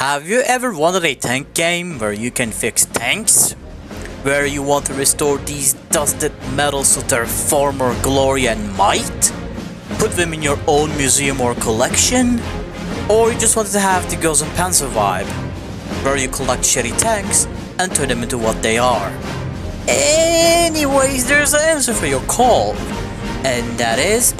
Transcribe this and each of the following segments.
Have you ever wanted a tank game where you can fix tanks? Where you want to restore these dusted metals to their former glory and might? Put them in your own museum or collection? Or you just wanted to have the Girls and Panzer vibe, where you collect shitty tanks and turn them into what they are? Anyways, there's an answer for your call, and that is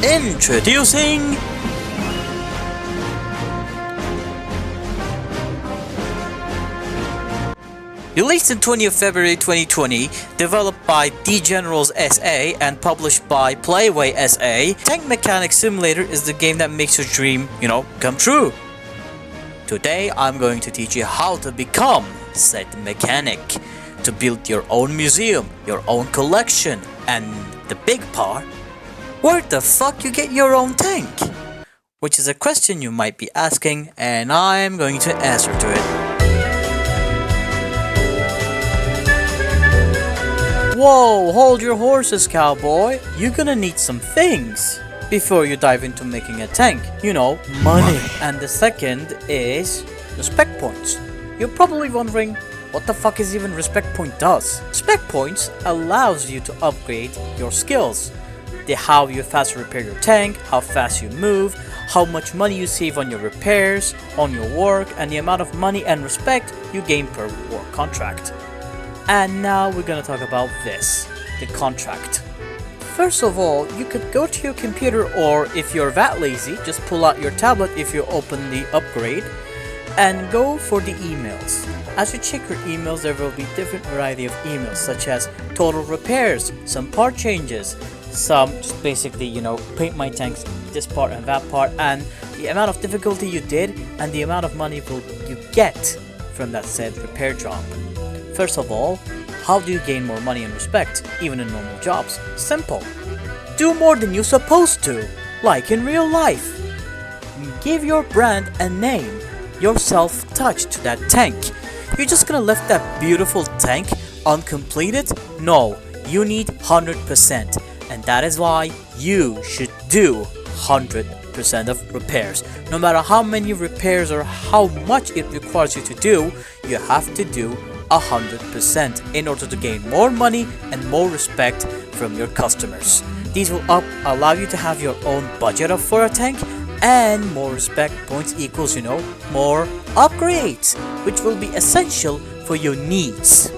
introducing released in 20th February 2020, developed by D Generals SA and published by Playway SA, Tank Mechanic Simulator is the game that makes your dream, come true. Today I'm going to teach you how to become said mechanic, to build your own museum, your own collection, and the big part, where the fuck you get your own tank? Which is a question you might be asking, and I'm going to answer to it. Whoa, hold your horses, cowboy. You're gonna need some things before you dive into making a tank. Money. And the second is respect points. You're probably wondering, what the fuck is even respect point does? Respect points allows you to upgrade your skills. How you fast repair your tank, how fast you move, how much money you save on your repairs, on your work, and the amount of money and respect you gain per work contract. And now we're gonna talk about this, the contract. First of all, you could go to your computer, or if you're that lazy, just pull out your tablet if you open the upgrade and go for the emails. As you check your emails, there will be different variety of emails, such as total repairs, some part changes, some just basically, paint my tanks, this part and that part, and the amount of difficulty you did and the amount of money you get from that said repair job. First of all, how do you gain more money and respect, even in normal jobs? Simple. Do more than you're supposed to, like in real life. Give your brand a name, your self-touch to that tank. You're just gonna left that beautiful tank uncompleted? No, you need 100%, and that is why you should do 100% of repairs. No matter how many repairs or how much it requires you to do, you have to do 100% in order to gain more money and more respect from your customers. These will allow you to have your own budget for a tank, and more respect points equals, more upgrades, which will be essential for your needs.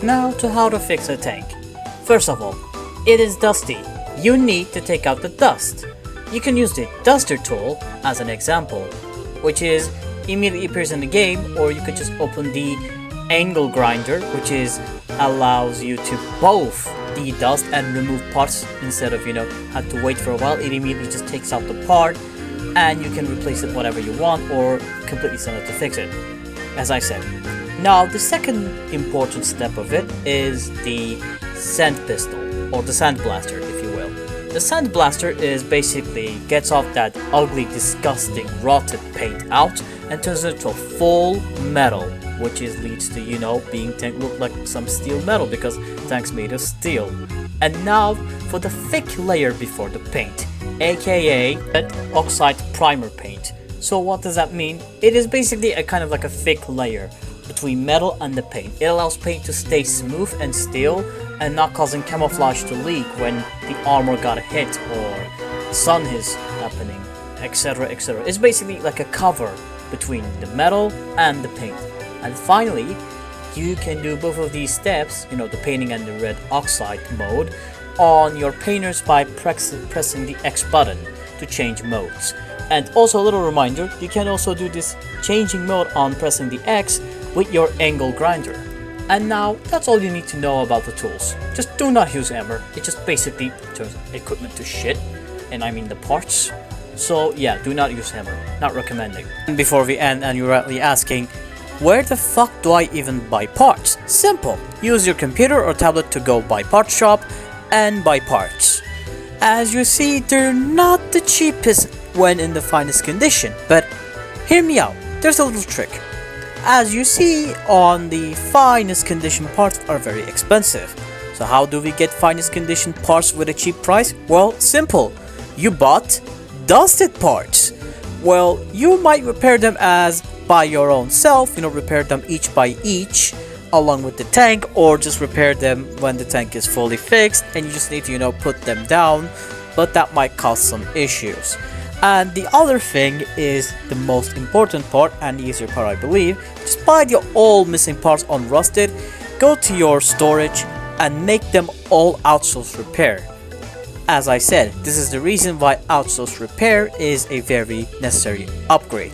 Now to how to fix a tank. First of all, it is dusty. You need to take out the dust. You can use the duster tool as an example, which is immediately appears in the game, or you could just open the angle grinder, which allows you to both de-dust and remove parts instead of have to wait for a while. It immediately just takes out the part and you can replace it whatever you want, or completely send it to fix it, as I said. Now the second important step of it is the sand pistol, or the sand blaster if you will. The sand blaster is basically gets off that ugly, disgusting, rotted paint out and turns it into a full metal, which leads to being tank look like some steel metal, because tank's made of steel. And now for the thick layer before the paint, aka that oxide primer paint. So what does that mean? It is basically a kind of like a thick layer between metal and the paint. It allows paint to stay smooth and still and not causing camouflage to leak when the armor got hit or sun is happening, etc, etc. It's basically like a cover between the metal and the paint. And finally, you can do both of these steps, the painting and the red oxide mode, on your painters by pressing the X button to change modes. And also a little reminder, you can also do this changing mode on pressing the X with your angle grinder. And now, that's all you need to know about the tools. Just do not use hammer, it just basically turns equipment to shit, and I mean the parts. So yeah, do not use hammer, not recommending. And before we end and you're rightly asking, where the fuck do I even buy parts? Simple. Use your computer or tablet to go buy parts shop and buy parts. As you see, they're not the cheapest when in the finest condition, but hear me out, there's a little trick. As you see, on the finest condition parts are very expensive. So how do we get finest condition parts with a cheap price? Well, simple. You bought dusted parts. Well, you might repair them as by your own self, repair them each by each along with the tank, or just repair them when the tank is fully fixed and you just need to, put them down, but that might cause some issues. And the other thing is the most important part and the easier part, I believe. Just buy the all missing parts on Rusted, go to your storage and make them all outsource repair. As I said, this is the reason why outsource repair is a very necessary upgrade.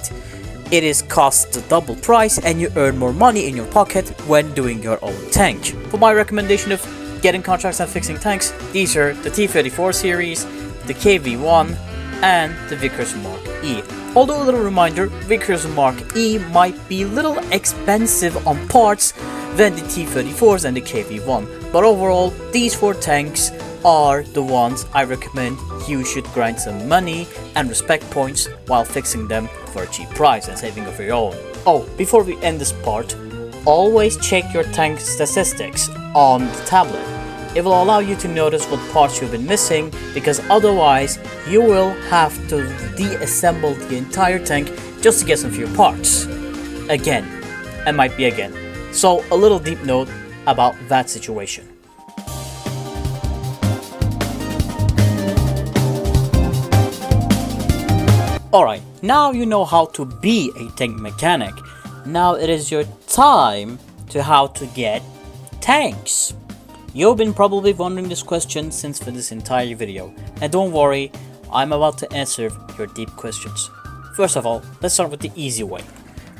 It is cost the double price and you earn more money in your pocket when doing your own tank. For my recommendation of getting contracts and fixing tanks, these are the T-34 series, the KV-1, and the Vickers Mark E. Although a little reminder, Vickers Mark E might be a little expensive on parts than the T-34s and the KV-1, but overall, these 4 tanks are the ones I recommend you should grind some money and respect points while fixing them for a cheap price and saving of your own. Oh, before we end this part, always check your tank statistics on the tablet. It will allow you to notice what parts you've been missing, because otherwise you will have to deassemble the entire tank just to get some few parts. Again, and might be again. So a little deep note about that situation. Alright, now you know how to be a tank mechanic. Now it is your time to how to get tanks. You've been probably wondering this question since for this entire video, and don't worry, I'm about to answer your deep questions. First of all, let's start with the easy way.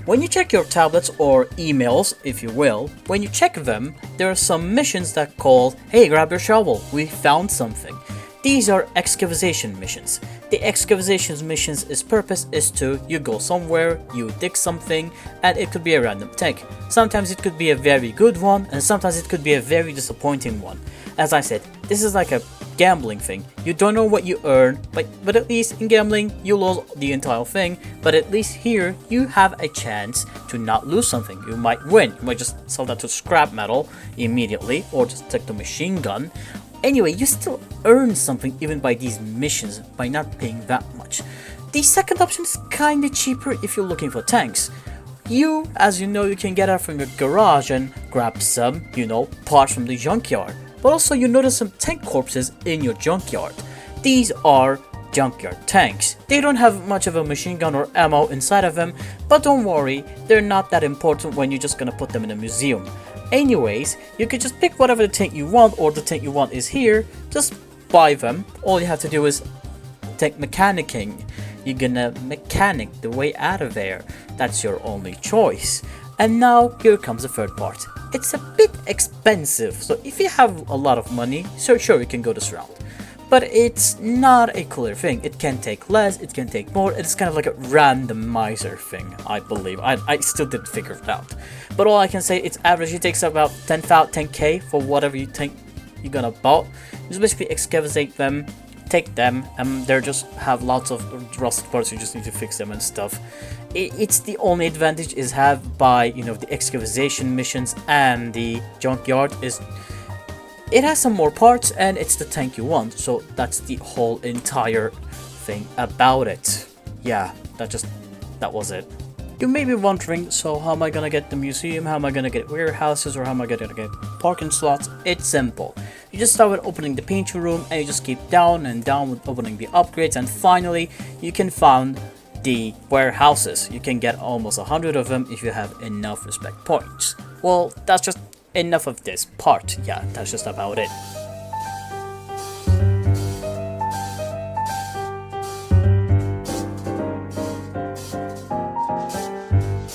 When you check your tablets or emails, if you will, when you check them, there are some missions that call, hey, grab your shovel, we found something. These are excavation missions. The excavation missions' purpose is to, you go somewhere, you dig something, and it could be a random tank. Sometimes it could be a very good one, and sometimes it could be a very disappointing one. As I said, this is like a gambling thing. You don't know what you earn, but at least in gambling, you lose the entire thing, but at least here, you have a chance to not lose something. You might win. You might just sell that to scrap metal immediately, or just take the machine gun. Anyway, you still earn something even by these missions by not paying that much. The second option is kinda cheaper if you're looking for tanks. As you know, you can get out from your garage and grab some, parts from the junkyard. But also you notice some tank corpses in your junkyard. These are junkyard tanks. They don't have much of a machine gun or ammo inside of them, but don't worry, they're not that important when you're just gonna put them in a museum. Anyways, you could just pick whatever the tank you want, or the tank you want is here, just buy them. All you have to do is tank mechanicking. You're gonna mechanic the way out of there. That's your only choice. And now here comes the third part. It's a bit expensive, so if you have a lot of money, so sure you can go this route. But it's not a clear thing. It can take less, it can take more. It's kind of like a randomizer thing, I believe. I still didn't figure it out. But all I can say, it's average. It takes about 10k for whatever you think you're gonna buy. Just basically excavate them, take them, and they just have lots of rusted parts. You just need to fix them and stuff. It's the only advantage is have by the excavation missions and the junkyard is. It has some more parts and it's the tank you want, so that's the whole entire thing about it. Yeah, that was it. You may be wondering, so how am I gonna get the museum, how am I gonna get warehouses, or how am I gonna get parking slots? It's simple. You just start with opening the painting room and you just keep down and down with opening the upgrades, and finally you can find the warehouses. You can get almost 100 of them if you have enough respect points. Well, that's just enough of this part. Yeah, that's just about it.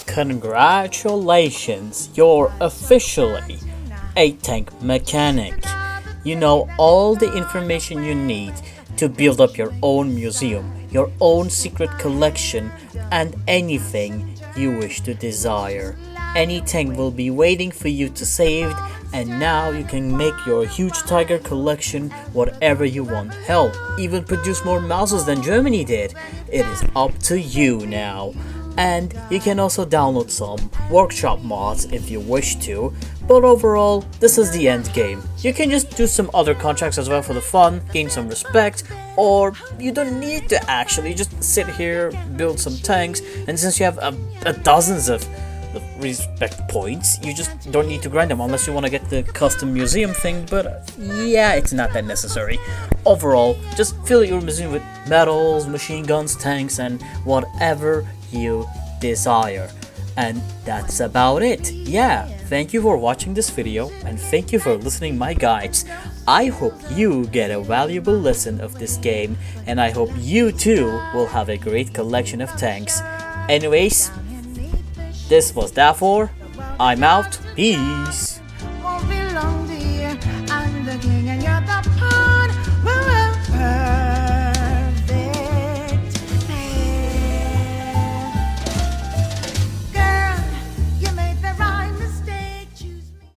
Congratulations, you're officially a tank mechanic. You know all the information you need to build up your own museum, your own secret collection, and anything you wish to desire. Any tank will be waiting for you to save, and now you can make your huge tiger collection whatever you want. Hell, even produce more Mausers than Germany did. It is up to you now. and you can also download some workshop mods if you wish to, but overall, this is the end game. You can just do some other contracts as well for the fun, gain some respect, or you don't need to actually just sit here, build some tanks, and since you have dozens of respect points, you just don't need to grind them unless you want to get the custom museum thing, but yeah, it's not that necessary. Overall, just fill your museum with medals, machine guns, tanks, and whatever you desire. And that's about it. Yeah, thank you for watching this video and thank you for listening my guides. I hope you get a valuable lesson of this game, and I hope you too will have a great collection of tanks. Anyways, this was Dafor. I'm out. Peace.